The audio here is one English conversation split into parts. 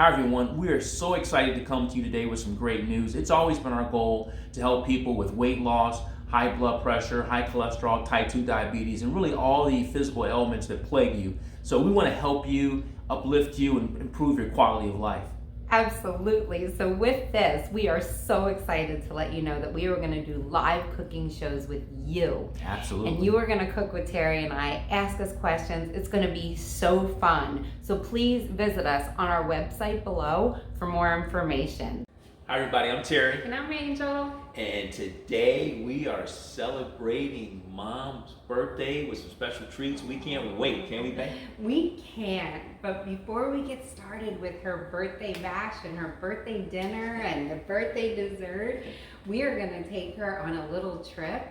Hi everyone, we are so excited to come to you today with some great news. It's always been our goal to help people with weight loss, high blood pressure, high cholesterol, type 2 diabetes, and really all the physical ailments that plague you. So we want to help you, uplift you, and improve your quality of life. Absolutely. So with this, we are so excited to let you know that we are going to do live cooking shows with you. Absolutely. And you are going to cook with Terry and I, ask us questions. It's going to be so fun. So please visit us on our website below for more information. Hi everybody, I'm Terry. And I'm Angel. And today we are celebrating Mom's birthday with some special treats. We can't wait, can we, babe? We can, but before we get started with her birthday bash and her birthday dinner and the birthday dessert, we are going to take her on a little trip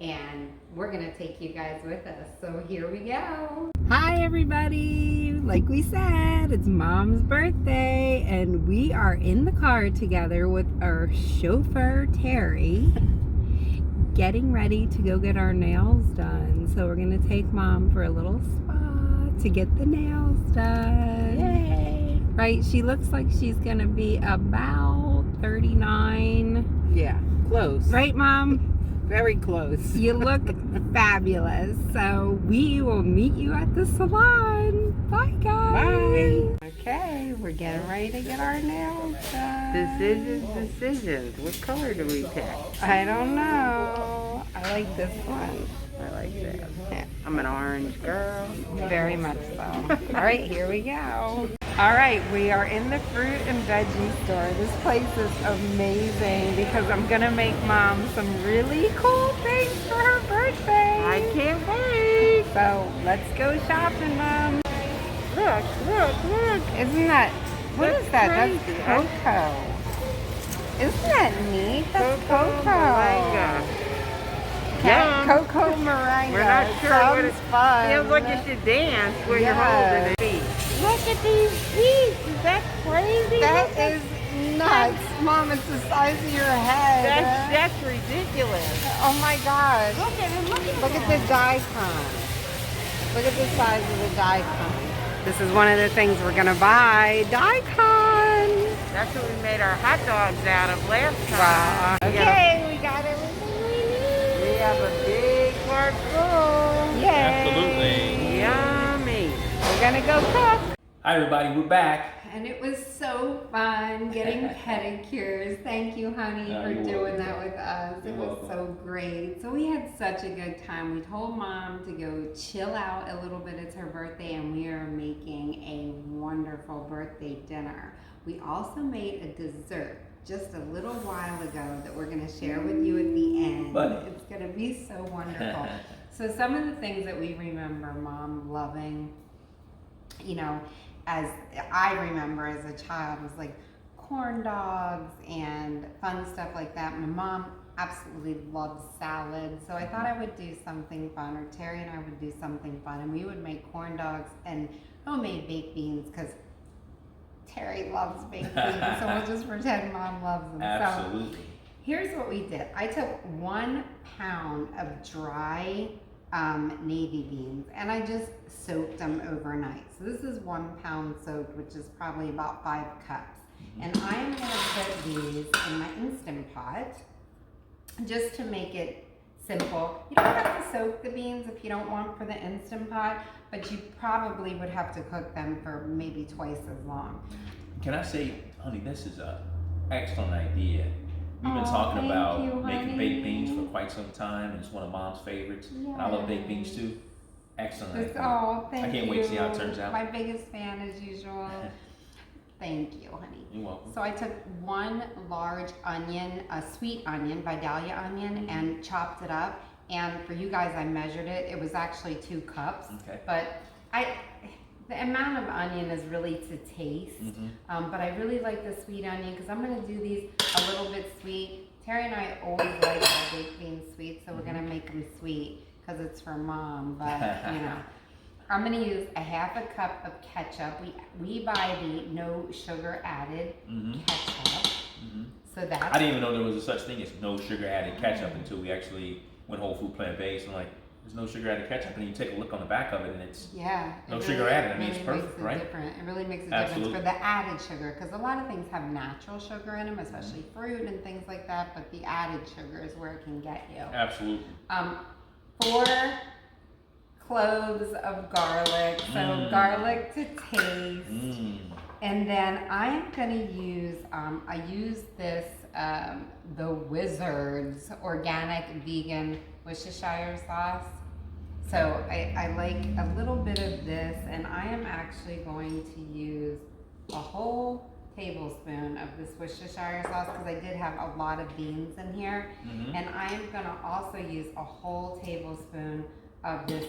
and we're going to take you guys with us. So here we go. Hi everybody. Like we said, it's Mom's birthday and we are in the car together with our chauffeur Terry getting ready to go get our nails done. So we're going to take Mom for a little spa to get the nails done. Yay! Right, she looks like she's going to be about 39. Yeah, close. Right, Mom? Very close. You look fabulous. So we will meet you at the salon. Bye, guys. Bye. Okay, we're getting ready to get our nails done. Decisions. What color do we pick? I don't know. I like this one. I like that. Yeah, I'm an orange girl. Very much so. All right, here we go. All right, we are in the fruit and veggie store. This place is amazing because I'm going to make Mom some really cool things for her birthday. I can't wait. So let's go shopping, Mom. Look. Isn't that, what is that? Crazy. That's cocoa. Isn't that neat? That's cocoa. Moringa. Okay, cocoa meringue. We're not sure what it fun. feels like. You should dance where Yes. you're holding it. Look at these beets. Is that crazy? That is nuts. Mom, it's the size of your head. That's ridiculous. Oh my gosh. Look at it. Look at the daikon. Look at the size of the daikon. This is one of the things we're going to buy. Daikon. That's what we made our hot dogs out of last time. Wow. Okay, we got everything we need. We have a big cart full. Yay. Absolutely. Yummy. We're going to go cook. Hi everybody, we're back. And it was so fun getting pedicures. Thank you, honey, No, for you're doing welcome. that with us. You're It was welcome. so great. So we had such a good time. We told Mom to go chill out a little bit. It's her birthday, and we are making a wonderful birthday dinner. We also made a dessert just a little while ago that we're going to share with you at the end. Buddy. It's going to be so wonderful. So some of the things that we remember Mom loving, you know, as I remember as a child, was like corn dogs and fun stuff like that. My mom absolutely loves salad, so I thought I would do something fun, or Terry and I would do something fun, and we would make corn dogs and homemade baked beans because Terry loves baked beans, so we'll just pretend Mom loves them. Absolutely. So here's what we did. I took 1 pound of dry navy beans and I just soaked them overnight. So this is 1 pound soaked, which is probably about 5 cups. And I am going to put these in my Instant Pot just to make it simple. You don't have to soak the beans if you don't want for the Instant Pot, but you probably would have to cook them for maybe twice as long. Can I say, honey, this is an excellent idea. We've been Aw, talking thank about you, making honey. baked beans for quite some time, and it's one of Mom's favorites. And I love baked beans too. Excellent idea. Oh, thank you. I can't wait to see how it turns out. My biggest fan as usual. Thank you, honey. You're welcome. So I took 1 large onion, a sweet onion, Vidalia onion, and chopped it up. And for you guys, I measured it. It was actually 2 cups. Okay. But the amount of onion is really to taste. But I really like the sweet onion because I'm going to do these a little bit sweet. Terry and I always like our baked beans sweet, so we're going to make them sweet because it's for Mom. But, you know. I'm going to use a 1/2 cup of ketchup. We buy the no sugar added ketchup. So that's... I didn't even know there was a such thing as no sugar added ketchup until we actually went whole food plant based. I'm like, There's no sugar added ketchup, and you take a look on the back of it, and it's Yeah. no sugar added. I mean, it's really perfect, makes right? Different. It really makes a Absolutely. difference for the added sugar, because a lot of things have natural sugar in them, especially fruit and things like that. But the added sugar is where it can get you. Absolutely. 4 cloves of garlic, so garlic to taste. And then I'm gonna use, I use this, the Wizards organic vegan Worcestershire sauce. So I like a little bit of this, and I am actually going to use a whole tablespoon of this Worcestershire sauce because I did have a lot of beans in here. And I am gonna also use a whole tablespoon of this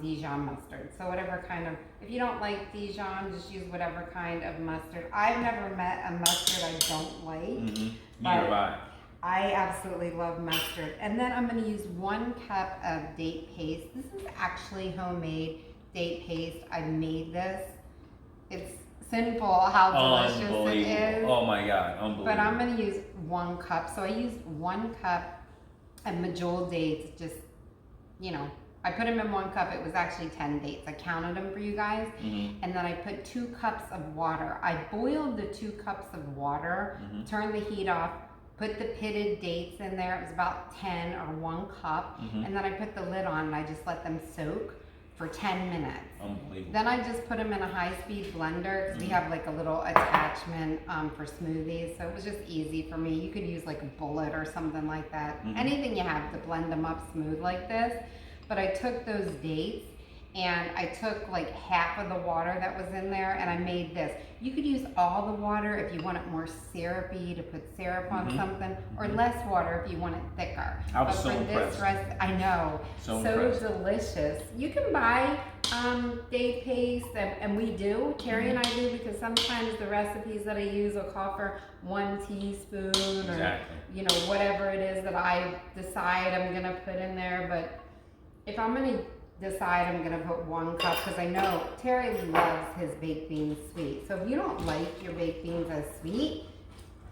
Dijon mustard. So whatever kind of, if you don't like Dijon, just use whatever kind of mustard. I've never met a mustard I don't like. Neither have I. I absolutely love mustard. And then I'm gonna use 1 cup of date paste. This is actually homemade date paste. I made this. It's sinful how delicious it is. Oh my God, unbelievable. But I'm gonna use 1 cup. So I used 1 cup of medjool dates, just, you know, I put them in 1 cup. It was actually 10 dates. I counted them for you guys. And then I put 2 cups of water. I boiled the 2 cups of water, turned the heat off, put the pitted dates in there. It was about 10 or 1 cup. And then I put the lid on and I just let them soak for 10 minutes. Unbelievable. Then I just put them in a high-speed blender because we have like a little attachment for smoothies. So it was just easy for me. You could use like a bullet or something like that. Anything you have to blend them up smooth like this. But I took those dates and I took like half of the water that was in there and I made this. You could use all the water if you want it more syrupy, to put syrup on something, or less water if you want it thicker. I was but so for impressed. this recipe, I know, So impressed. delicious. You can buy date paste, and we do. Terry and I do, because sometimes the recipes that I use will call for 1 teaspoon or you know, whatever it is that I decide I'm gonna put in there. But if I'm gonna decide I'm gonna put 1 cup, because I know Terry loves his baked beans sweet. So if you don't like your baked beans as sweet,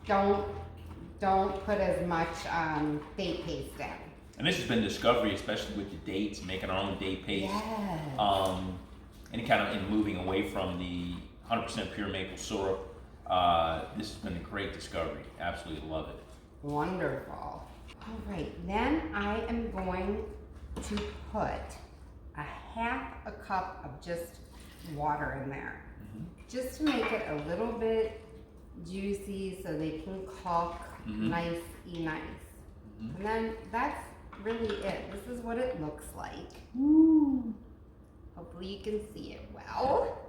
don't put as much date paste in. And this has been discovery, especially with the dates, making our own date paste. Yes. And kind of in moving away from the 100% pure maple syrup. This has been a great discovery. Absolutely love it. Wonderful. All right, then I am going to put a half a cup of just water in there, just to make it a little bit juicy so they can cook nice. And then that's really it. This is what it looks like. Hopefully you can see it well.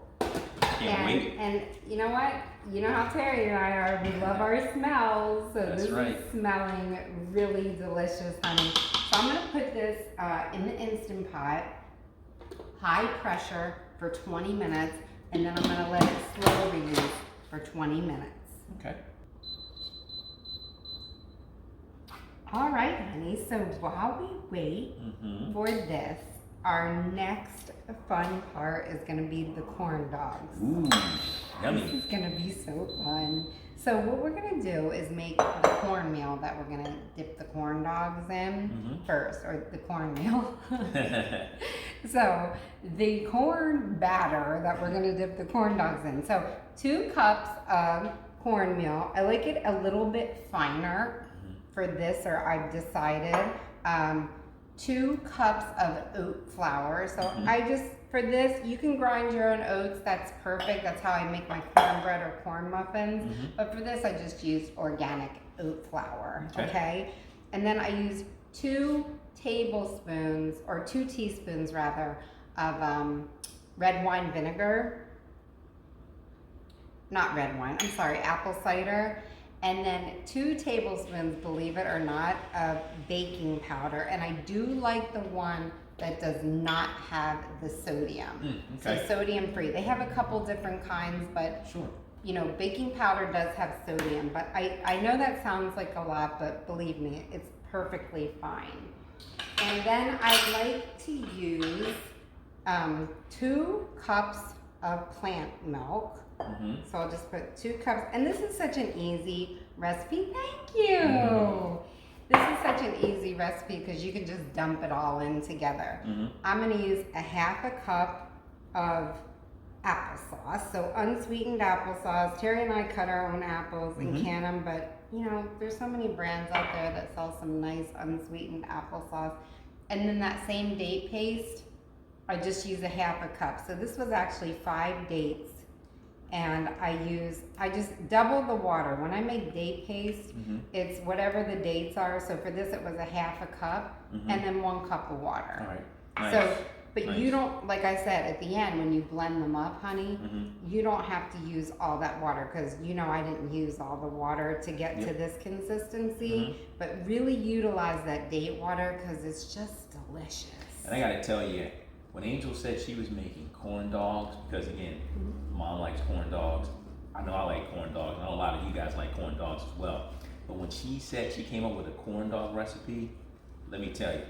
Can't wait. And you know what? You know how Terry and I are. We love our smells. So That's this right. is smelling really delicious, honey. So I'm going to put this in the Instant Pot, high pressure for 20 minutes, and then I'm going to let it slow release for 20 minutes. Okay. All right, honey. So while we wait for this, our next fun part is going to be the corn dogs. Ooh, yummy. This is gonna be so fun. So what we're gonna do is make the cornmeal that we're gonna dip the corn dogs in first, or the cornmeal. So the corn batter that we're gonna dip the corn dogs in. So 2 cups of cornmeal. I like it a little bit finer for this, or I've decided. 2 cups of oat flour. So I just, for this, you can grind your own oats. That's perfect. That's how I make my cornbread or corn muffins. But for this, I just use organic oat flour. Okay. And then I use 2 tablespoons, or 2 teaspoons rather, of red wine vinegar. Not red wine, I'm sorry, apple cider. And then 2 tablespoons, believe it or not, of baking powder. And I do like the one that does not have the sodium. So sodium free. They have a couple different kinds, but you know, baking powder does have sodium. But I know that sounds like a lot, but believe me, it's perfectly fine. And then I like to use 2 cups of plant milk. So I'll just put 2 cups, and this is such an easy recipe. Thank you. This is such an an easy recipe because you can just dump it all in together. Mm-hmm. I'm gonna use a half a cup of applesauce, so unsweetened applesauce. Terry and I cut our own apples and can them, but you know, there's so many brands out there that sell some nice unsweetened applesauce. And then that same date paste, I just use a half a cup. So this was actually 5 dates, and I just double the water. When I make date paste, it's whatever the dates are. So for this, it was a half a cup, and then 1 cup of water. All right. Nice. So, but Nice. you don't, like I said, at the end, when you blend them up, honey, you don't have to use all that water, because you know I didn't use all the water to get to this consistency, but really utilize that date water because it's just delicious. And I gotta tell you, when Angel said she was making corn dogs, because again, Mom likes corn dogs. I know I like corn dogs. I know a lot of you guys like corn dogs as well. But when she said she came up with a corn dog recipe, let me tell you,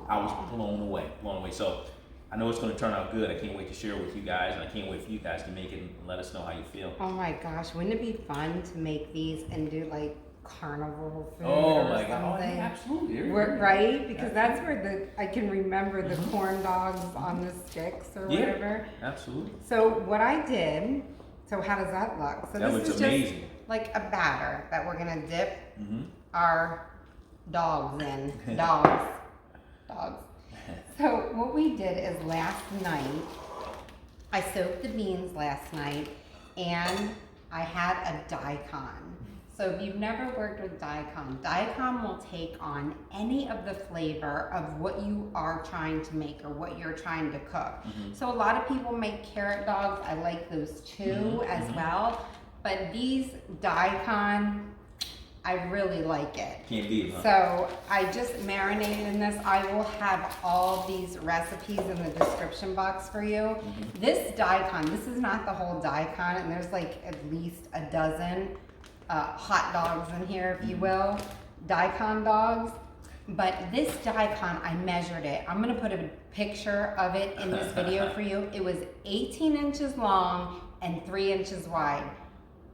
I was blown away, So I know it's going to turn out good. I can't wait to share it with you guys, and I can't wait for you guys to make it and let us know how you feel. Oh my gosh, wouldn't it be fun to make these and do like carnival food Oh or my God! Oh, something? yeah, absolutely. Right? Because that's where I can remember the corn dogs on the sticks or whatever. Absolutely. So what I did, so how does that look? So That this looks is amazing. just like a batter that we're gonna dip our dogs in. Dogs. So what we did is last night, I soaked the beans last night, and I had a daikon. So if you've never worked with daikon will take on any of the flavor of what you are trying to make or what you're trying to cook. So a lot of people make carrot dogs. I like those too as well. But these daikon, I really like it. Can't beat it, huh? So I just marinated in this. I will have all these recipes in the description box for you. This daikon, this is not the whole daikon, and there's like at least a dozen hot dogs in here, if you will, daikon dogs. But this daikon, I measured it. I'm gonna put a picture of it in this video for you. It was 18 inches long and 3 inches wide.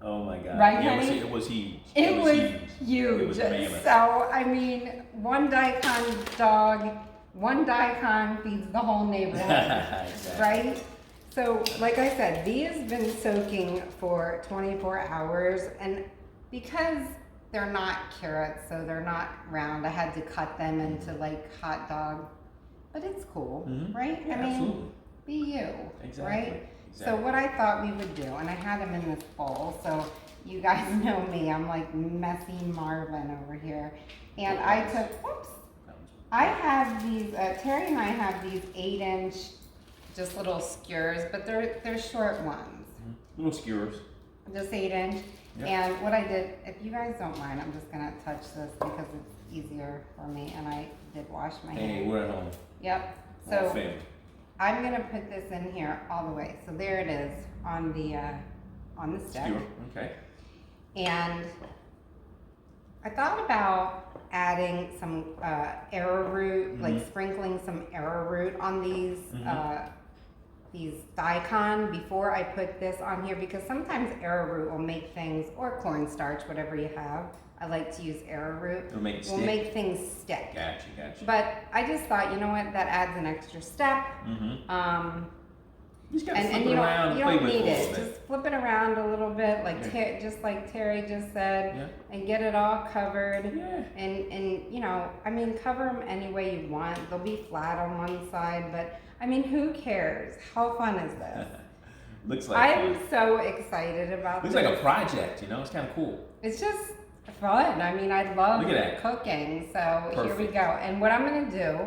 Oh my God! Right, yeah, honey? it was huge. It was It huge. was mammoth. So, I mean, one daikon dog, one daikon feeds the whole neighborhood, Exactly. right? So, like I said, these have been soaking for 24 hours, and because they're not carrots, so they're not round, I had to cut them into like hot dog, but it's cool, right? Yeah, I mean, absolutely. be you, Exactly. right? So Exactly. what I thought we would do, and I had them in this bowl, so you guys know me, I'm like messy Marvin over here. And I took, I have these, Terry and I have these 8-inch, just little skewers, but they're short ones. Little skewers. Just 8-inch. Yep. And what I did, if you guys don't mind, I'm just gonna touch this because it's easier for me, and I did wash my hands. Hey, we're at home. Yep. All So family. I'm gonna put this in here all the way. So there it is on the stick. Skewer. Okay. And I thought about adding some arrowroot, like sprinkling some arrowroot on these daikon before I put this on here, because sometimes arrowroot will make things, or cornstarch, whatever you have. I like to use arrowroot. It'll make it will stick. make things stick. Gotcha. But I just thought, you know what, that adds an extra step. You just gotta flip And it you around don't, and you play don't with need it a it. little bit. Just flip it around a little bit, like Yeah. just like Terry just said, Yeah. and get it all covered. Yeah. And you know, I mean, cover them any way you want. They'll be flat on one side, but I mean, who cares? How fun is this? Looks like I'm fun. so excited about Looks this. like a project, you know? It's kind of cool. It's just fun. I mean, I love Look at that. cooking. So here we Perfect. go. And what I'm gonna do,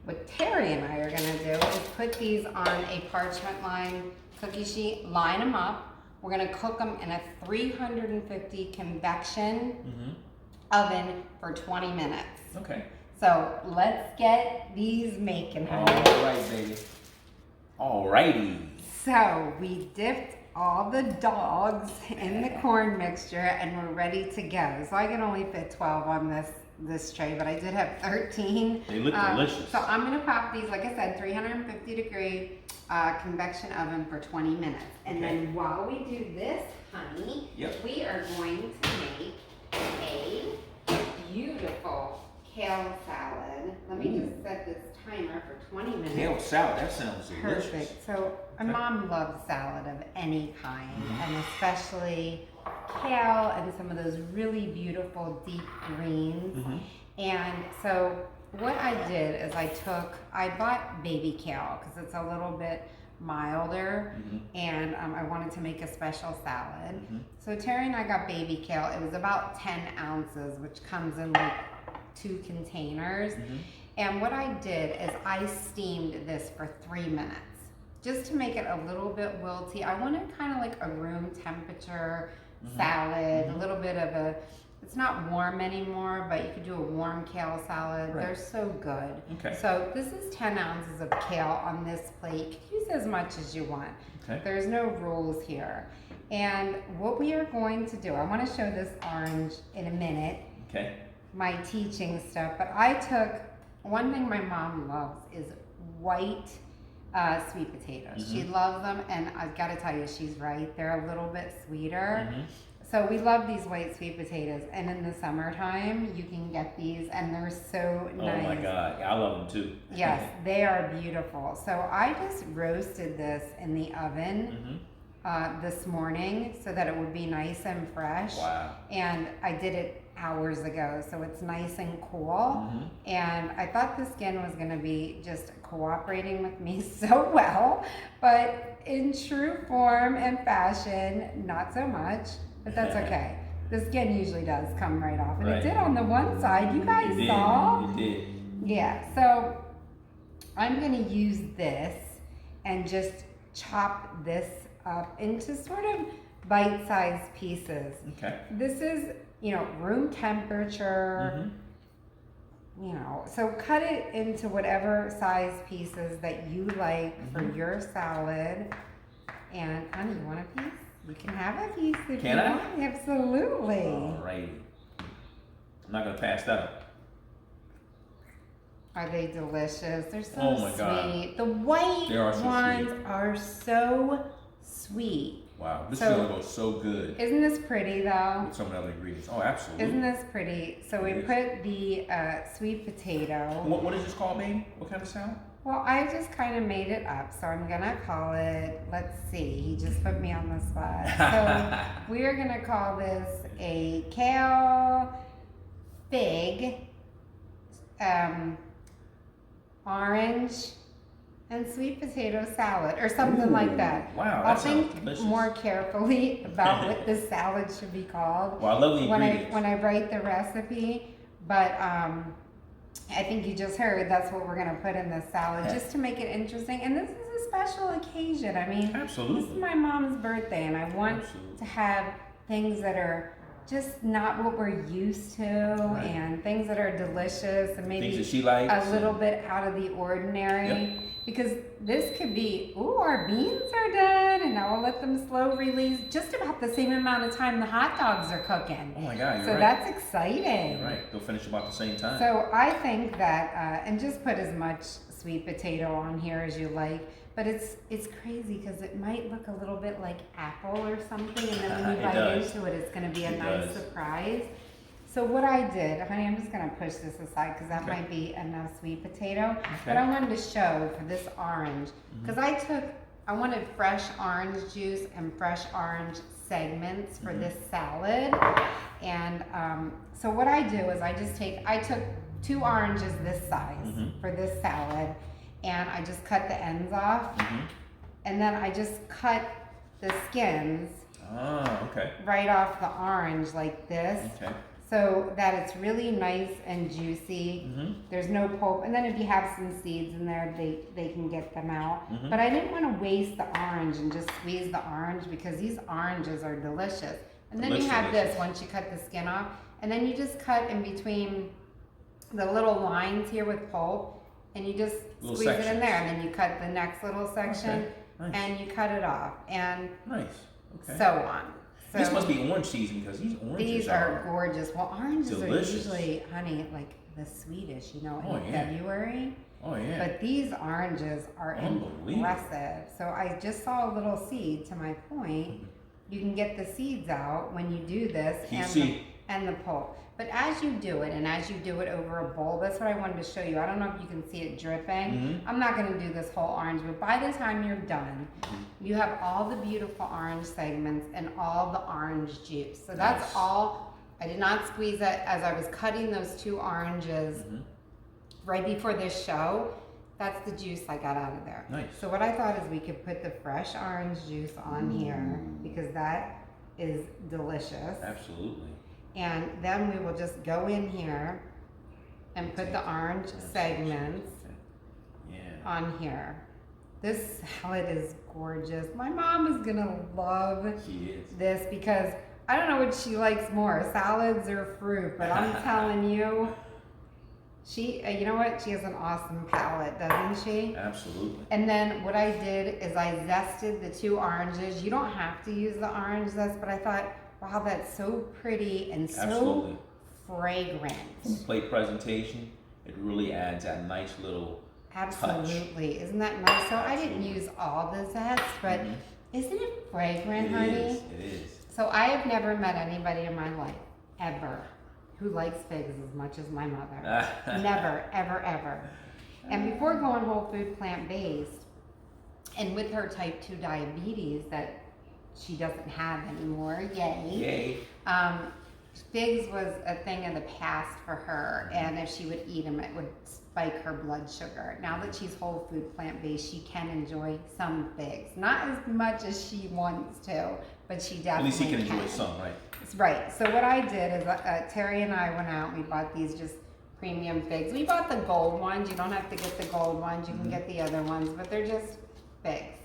what Terry and I are gonna do, is put these on a parchment line cookie sheet, line them up. We're gonna cook them in a 350 convection oven for 20 minutes. Okay. So let's get these making, All honey. right, baby. All righty. So we dipped all the dogs in the corn mixture and we're ready to go. So I can only fit 12 on this tray, but I did have 13. They look delicious. So I'm gonna pop these, like I said, 350 degree convection oven for 20 minutes. And Okay. then while we do this, honey, Yep. we are going to make a beautiful kale salad. Let me just set this timer for 20 minutes. Kale salad, that sounds delicious. Perfect. So my mom loves salad of any kind, and especially kale and some of those really beautiful deep greens. And so what I did is I bought baby kale because it's a little bit milder, and I wanted to make a special salad. So Terry and I got baby kale. It was about 10 ounces, which comes in like 2 containers. And what I did is I steamed this for 3 minutes just to make it a little bit wilty. I wanted kind of like a room temperature salad, a little bit of a, it's not warm anymore, but you could do a warm kale salad. They're so good. So this is 10 ounces of kale on this plate. You can use as much as you want. There's no rules here. And what we are going to do, I want to show this orange in a minute. My teaching stuff, but I took, one thing my mom loves is white sweet potatoes. She loves them, and I've got to tell you, she's right. They're a little bit sweeter. So we love these white sweet potatoes, and in the summertime, you can get these, and they're so nice. Oh my God, I love them too. Yes, they are beautiful. So I just roasted this in the oven this morning so that it would be nice and fresh. Wow. And I did it hours ago, so it's nice and cool. And I thought the skin was going to be just cooperating with me so well, but in true form and fashion, not so much, but that's okay. The skin usually does come right off, and it did on the one side. You guys saw? It did. Yeah, so I'm going to use this and just chop this up into sort of bite-sized pieces. This is, room temperature, so cut it into whatever size pieces that you like for your salad. And honey, you want a piece? You can have a piece if you want. Absolutely. Alrighty. I'm not gonna pass that up. Are they delicious? They're so Oh my sweet. God. The white They are so ones sweet. are so sweet. Wow, this is So- gonna go so good Isn't this pretty though? with some of the other ingredients. Oh, absolutely. Isn't this pretty? So we It is. put the sweet potato. What is this called, baby? What kind of salad? Well, I just kind of made it up, so I'm gonna call it, let's see, he just put me on the spot. So we are gonna call this a kale, fig, orange, and sweet potato salad, or something like that. Wow, I'll that sounds think delicious. more carefully about what this salad should be called Well, I love the when ingredients. I write the recipe, but I think you just heard that's what we're gonna put in this salad, just to make it interesting. And this is a special occasion. I mean, Absolutely. this is my mom's birthday, and I want Absolutely. to have things that are just not what we're used to, and things that are delicious, and maybe Things that she likes. a little bit out of the ordinary. Because this could be, ooh, our beans are done, and now we'll let them slow release just about the same amount of time the hot dogs are cooking. Oh my God, you're So right. that's exciting. You're right. They'll finish about the same time. So I think that, and just put as much sweet potato on here as you like, but it's crazy because it might look a little bit like apple or something, and then when you It bite does. into it, it's going to be a It nice does. surprise. So what I did, honey, I'm just going to push this aside because that Okay. might be enough sweet potato. But Okay. I wanted to show for this orange, because I wanted fresh orange juice and fresh orange segments for this salad. And so what I do is I took 2 oranges this size for this salad, and I just cut the ends off, and then I just cut the skins Ah, okay. right off the orange like this, Okay. so that it's really nice and juicy. There's no pulp, and then if you have some seeds in there, they can get them out. But I didn't want to waste the orange and just squeeze the orange, because these oranges are delicious. And then you have this once you cut the skin off, and then you just cut in between the little lines here with pulp, and you just Little squeeze it in sections. there, and then you cut the next little section, Okay. Nice. and you cut it off, and Nice. Okay. so on. So This must be orange season because these oranges these are gorgeous. Well, oranges delicious. are usually, honey, like the sweetest, in Oh, yeah. February. Oh yeah. But these oranges are Unbelievable. impressive. So I just saw a little seed, to my point. You can get the seeds out when you do this. You and see, And the pulp. But as you do it, and as you do it over a bowl, that's what I wanted to show you. I don't know if you can see it dripping. I'm not going to do this whole orange, but by the time you're done, you have all the beautiful orange segments and all the orange juice. So that's all. I did not squeeze it as I was cutting those 2 oranges right before this show. That's the juice I got out of there. Nice. So what I thought is we could put the fresh orange juice on here because that is delicious. Absolutely. And then we will just go in here and put the orange segments on here. This salad is gorgeous. My mom is gonna love this because I don't know what she likes more, salads or fruit, but I'm telling you, you know what? She has an awesome palate, doesn't she? Absolutely. And then what I did is I zested the 2 oranges. You don't have to use the orange zest, but I thought, wow, that's so pretty and so fragrant. From plate presentation, it really adds that nice little Absolutely. Isn't that nice? So I didn't use all the zest, but isn't it fragrant, honey? It is. So I have never met anybody in my life, ever, who likes figs as much as my mother. Never, ever, ever. And before going whole food plant-based, and with her type 2 diabetes that she doesn't have anymore, yay. Figs was a thing of the past for her, and if she would eat them, it would spike her blood sugar. Now that she's whole food plant-based, she can enjoy some figs. Not as much as she wants to, but she definitely At least she can enjoy some, right? Right. So what I did is Terry and I went out and we bought these just premium figs. We bought the gold ones. You don't have to get the gold ones. You can get the other ones, but they're just figs.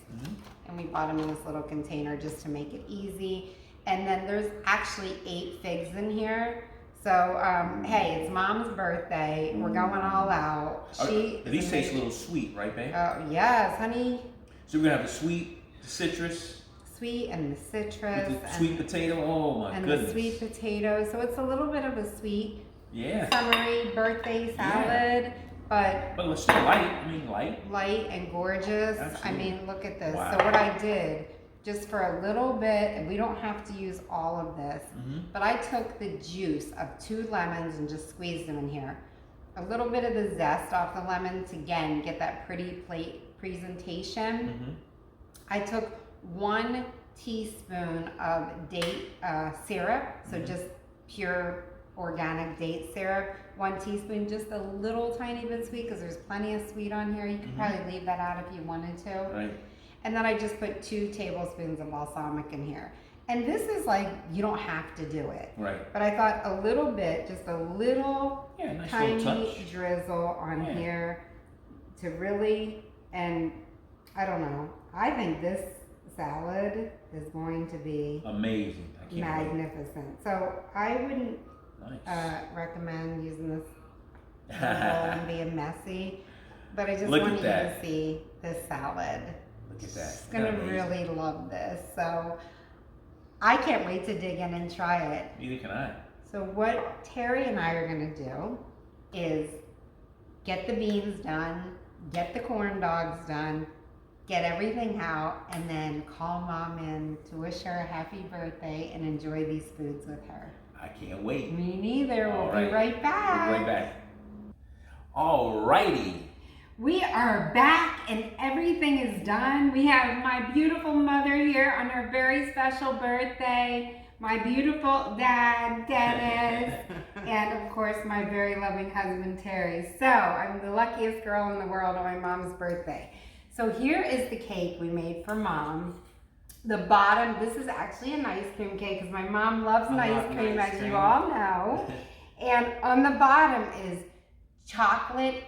And we bought them in this little container just to make it easy. And then there's actually 8 figs in here. So, hey, it's Mom's birthday. We're going all out. These taste a little sweet, right, babe? Oh, yes, honey. So we're going to have the sweet, the citrus. Sweet and the citrus. With the sweet potato. Oh, my goodness. And the sweet potato. So it's a little bit of a sweet, yeah, summery birthday salad. But it's still light. I mean, light and gorgeous. Absolutely. I mean, look at this. Wow. So what I did, just for a little bit, and we don't have to use all of this, but I took the juice of 2 lemons and just squeezed them in here. A little bit of the zest off the lemons, again, get that pretty plate presentation. I took 1 teaspoon of date syrup, so just pure organic date syrup. 1 teaspoon, just a little tiny bit sweet because there's plenty of sweet on here. You could probably leave that out if you wanted to. Right. And then I just put 2 tablespoons of balsamic in here. And this is like, you don't have to do it. Right. But I thought a little bit, just a little nice tiny little touch. drizzle on here to really, and I don't know, I think this salad is going to be amazing. I can't magnificent. So I wouldn't recommend using this bowl and being messy, but I just Look want at you that. to see this salad. Look at that. She's gonna really love this. So I can't wait to dig in and try it. Neither can I. So what Terry and I are gonna do is get the beans done, get the corn dogs done, get everything out, and then call Mom in to wish her a happy birthday and enjoy these foods with her. I can't wait. Me neither. All We'll right. be right back. We'll be right back. All righty. We are back and everything is done. We have my beautiful mother here on her very special birthday, my beautiful dad, Dennis, and of course my very loving husband, Terry. So I'm the luckiest girl in the world on my mom's birthday. So here is the cake we made for Mom. The bottom, this is actually an ice cream cake because my mom loves ice cream, as you all know. And on the bottom is chocolate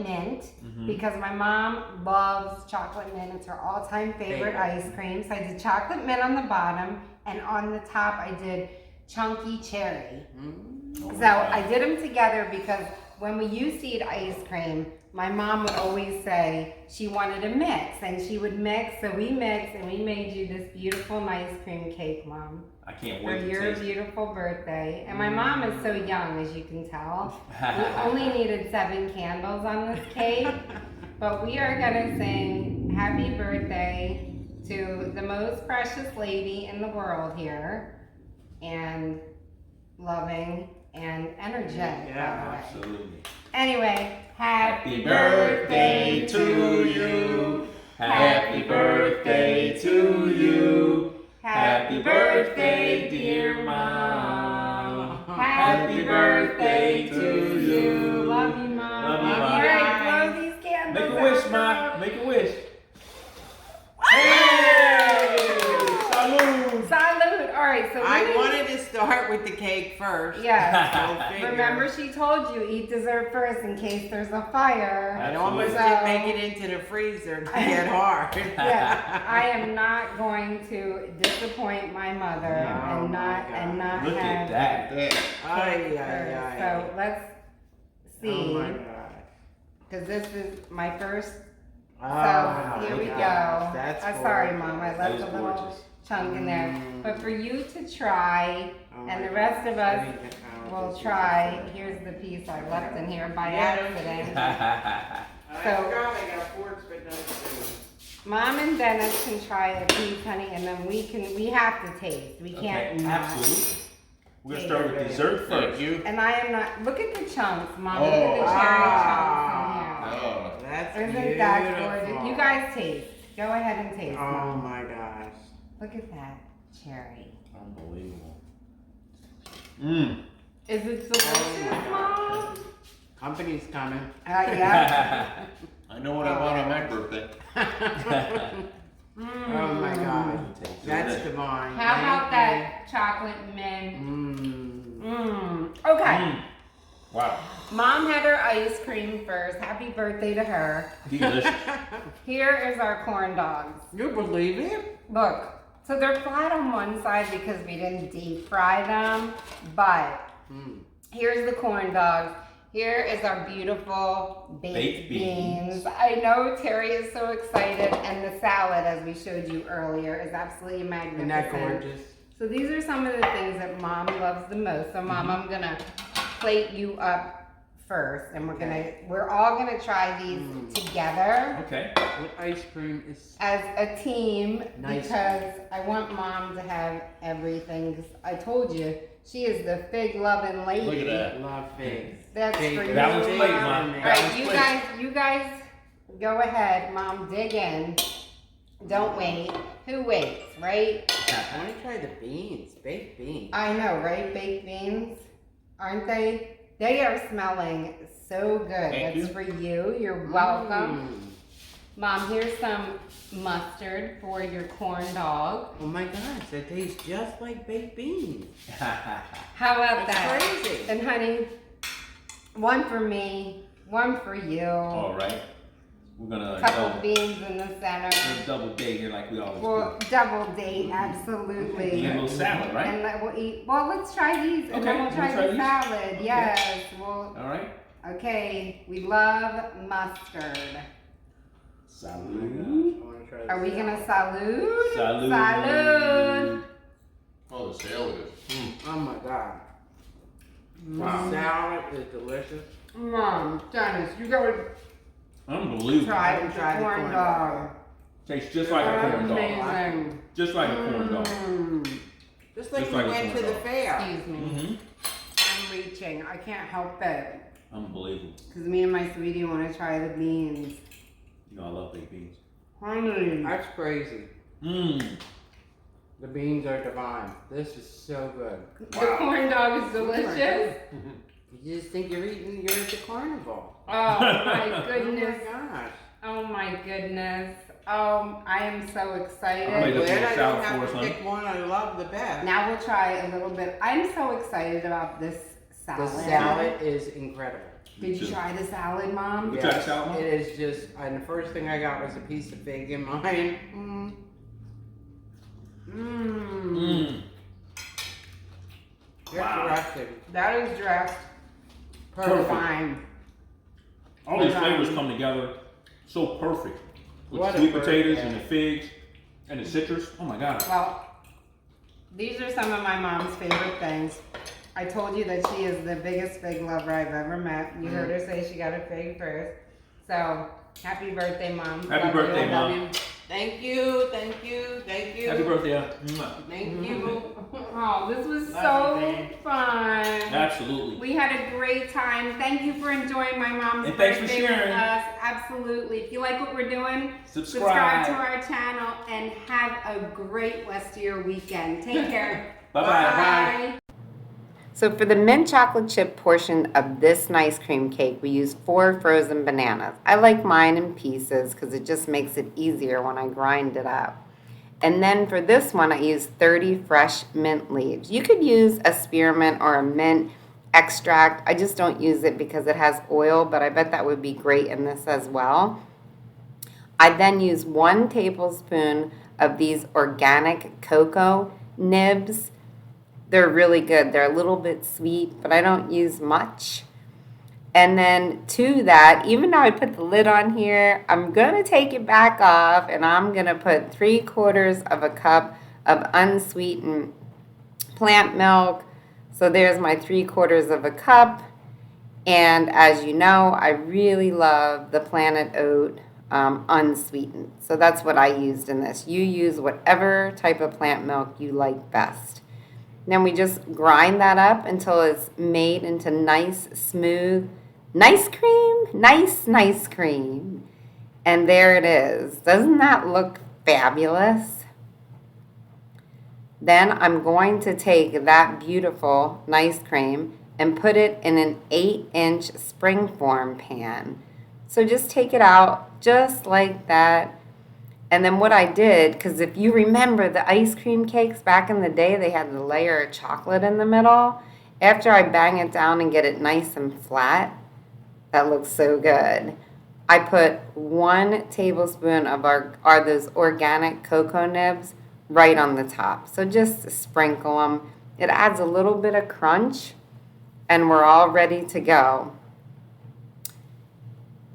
mint, because my mom loves chocolate mint. It's her all-time favorite ice cream. So I did chocolate mint on the bottom, and on the top I did chunky cherry. So I did them together because when we used to eat ice cream, my mom would always say she wanted a mix, and she would mix, so we mixed, and we made you this beautiful ice cream cake, Mom. I can't For wait to your taste it. beautiful birthday. And my mom is so young, as you can tell. We only needed 7 candles on this cake, but we are gonna sing happy birthday to the most precious lady in the world here. and loving and energetic. Yeah, by the way. Absolutely. Anyway, Happy birthday to you. Happy birthday to you. Happy birthday, dear Mom. Happy birthday to you. Love you, Mom. Love you, Mom. All right, blow these candles. Make a wish, out, Ma. girl. Make a wish. Hey! Salud! Salud. All right, so I wanted to start with the cake first. Yes. Go figure. Remember, she told you eat dessert first in case there's a fire. I almost So- didn't make it into the freezer to get hard. Yeah, I am not going to disappoint my mother Oh and not Look have at that. Ay, cake ay, first. ay. So let's Oh my see, God. because this is my first. Oh, So here we go. gosh, that's Sorry, gorgeous. Mom, I That left is a little gorgeous. chunk in there. But for you to try, Oh and my the rest of gosh. us I think that- oh, will this is try. so Here's the piece I left in here by Yeah. accident. I So- forgot I got forks but no spoons. Mom and Dennis can try a piece, honey, and then we have to taste. We can't Okay, not. absolutely. We're gonna start with dessert first. And I am not, look at the chunks, Mom, Oh. look at the cherry Ah. chunks Oh. That's in here. beautiful. Isn't that gorgeous? You guys taste. Go ahead and taste, Oh Mom. my gosh. Look at that cherry. Unbelievable. Mmm. Is it delicious, Mom? Company's coming. Yeah. I know what I want on my birthday. Oh my God. That's divine. How about Thank that chocolate mint? you. Okay. Mm. Wow. Mom had her ice cream first. Happy birthday to her. Delicious. Here is our corn dogs. You believe it? Look, so they're flat on one side because we didn't deep fry them, but here's the corn dogs. Here is our beautiful baked Baked beans. beans. I know Terry is so excited, and the salad, as we showed you earlier, is absolutely magnificent. Isn't that gorgeous? So these are some of the things that Mom loves the most. So Mom, I'm gonna plate you up first, and we're all gonna try these together Okay. What ice cream is? as a team Nice. because I want Mom to have everything. 'Cause I told you she is the fig loving lady. Look at that. Love figs. That's Fig for you. Balance Mom. plate, Mom. All Balance right, plate. you guys, go ahead. Mom, dig in. Don't wait. Who waits, right? I want to try the beans, baked beans. I know, right? Baked beans, aren't they? They are smelling so good. Thank That's you. for you. You're welcome. Mom, here's some mustard for your corn dog. Oh my gosh, that tastes just like baked beans. How about That's that? crazy. And honey, one for me, one for you. All right. We're gonna Couple beans in the center. double date here like we always Well, double date, absolutely. And a little salad, right? And we'll eat. Well, let's try these, and then Okay, we'll try we'll try the these. salad. Yes. Well, All right. okay. We love mustard. Salud. I want to try Are we gonna salute? Salud. Salud. Oh, the salad is. Oh my god. Wow. The salad is delicious. Mom, Dennis, you gotta Unbelievable. try haven't the tried the corn corn dog. dog. Tastes just like a corn dog. Amazing. Just like a corn dog. Just like Just we like a went corn to the dog. fair. Excuse me. Mm-hmm. I'm reaching. I can't help it. Unbelievable. Because me and my sweetie want to try the beans. You know I love baked beans. Honey. That's crazy. Mmm. The beans are divine. This is so good. The corn dog is delicious. You just think you're at the carnival. Oh my Oh goodness. my gosh. Oh my goodness. I am so I'm excited. ready to Glad put I salad don't have for to us, honey. pick one I love the best. Now we'll try a little bit. I'm so excited about this The salad. salad is incredible. Did you try the salad, Mom? You tried the salad, Mom? It is just, and the first thing I got was a piece of fig in mine. Mm. Mmm. You're Wow. dressing. That is dressed Perfect. fine. All these flavors come together so perfect. With What a sweet potatoes birthday. and the figs and the citrus. Oh my God. Well, these are some of my mom's favorite things. I told you that she is the biggest fig lover I've ever met. You heard her say she got a fig first. So, happy birthday, Mom. Happy Love you. birthday, Love Mom. you. Thank you, thank you, thank you. Happy birthday. Mwah. Thank you. Oh, this was Love you, so babe. fun. Absolutely. We had a great time. Thank you for enjoying my mom's And thanks for birthday with sharing. us. Absolutely. If you like what we're doing, Subscribe. to our channel and have a great rest of your weekend. Take care. Bye-bye. Bye. So for the mint chocolate chip portion of this nice cream cake, we used 4 frozen bananas. I like mine in pieces because it just makes it easier when I grind it up. And then for this one, I used 30 fresh mint leaves. You could use a spearmint or a mint extract. I just don't use it because it has oil, but I bet that would be great in this as well. I then use 1 tablespoon of these organic cocoa nibs. They're really good. They're a little bit sweet, but I don't use much. And then to that, even though I put the lid on here, I'm going to take it back off and I'm going to put 3/4 of a cup of unsweetened plant milk. So there's my 3/4 of a cup. And as you know, I really love the Planet Oat unsweetened. So that's what I used in this. You use whatever type of plant milk you like best. Then we just grind that up until it's made into nice, smooth, nice cream. And there it is. Doesn't that look fabulous? Then I'm going to take that beautiful, nice cream and put it in an 8-inch springform pan. So just take it out just like that. And then what I did, because if you remember the ice cream cakes back in the day, they had the layer of chocolate in the middle. After I bang it down and get it nice and flat, that looks so good. I put 1 tablespoon of those organic cocoa nibs right on the top. So just sprinkle them. It adds a little bit of crunch, and we're all ready to go.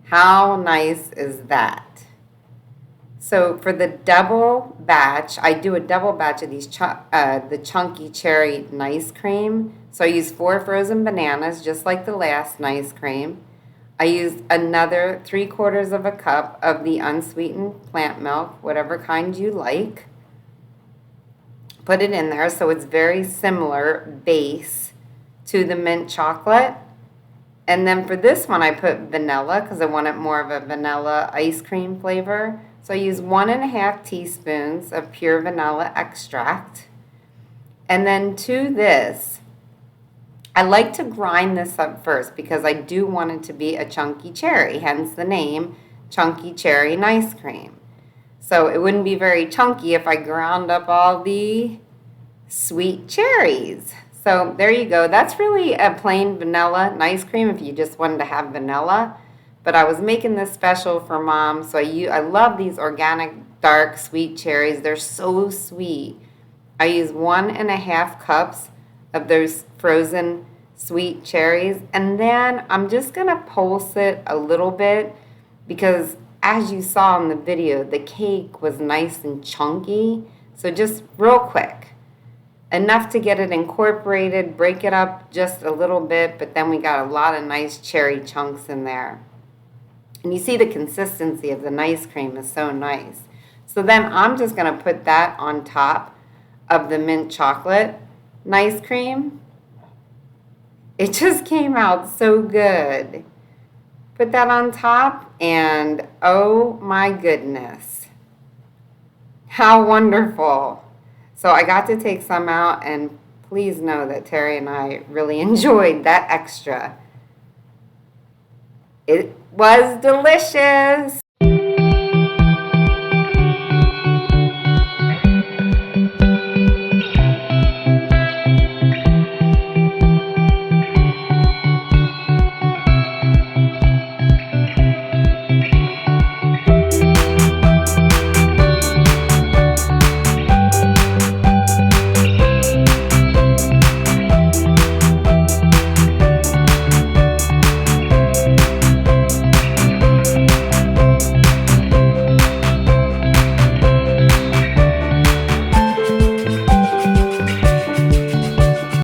How nice is that? So for the double batch, I do a double batch of these the chunky cherry nice cream. So I use 4 frozen bananas, just like the last nice cream. I used another 3/4 of a cup of the unsweetened plant milk, whatever kind you like. Put it in there so it's very similar base to the mint chocolate. And then for this one, I put vanilla because I wanted more of a vanilla ice cream flavor. So I use 1½ teaspoons of pure vanilla extract. And then to this, I like to grind this up first because I do want it to be a chunky cherry, hence the name Chunky Cherry Nice Cream. So it wouldn't be very chunky if I ground up all the sweet cherries. So there you go. That's really a plain vanilla ice cream if you just wanted to have vanilla. But I was making this special for Mom, so I love these organic dark sweet cherries. They're so sweet. I use 1½ cups of those frozen sweet cherries, and then I'm just gonna pulse it a little bit because as you saw in the video, the cake was nice and chunky. So just real quick, enough to get it incorporated, break it up just a little bit, but then we got a lot of nice cherry chunks in there. And you see the consistency of the nice cream is so nice. So then I'm just going to put that on top of the mint chocolate nice cream. It just came out so good. Put that on top and oh my goodness. How wonderful. So I got to take some out, and please know that Terry and I really enjoyed that extra. It was delicious.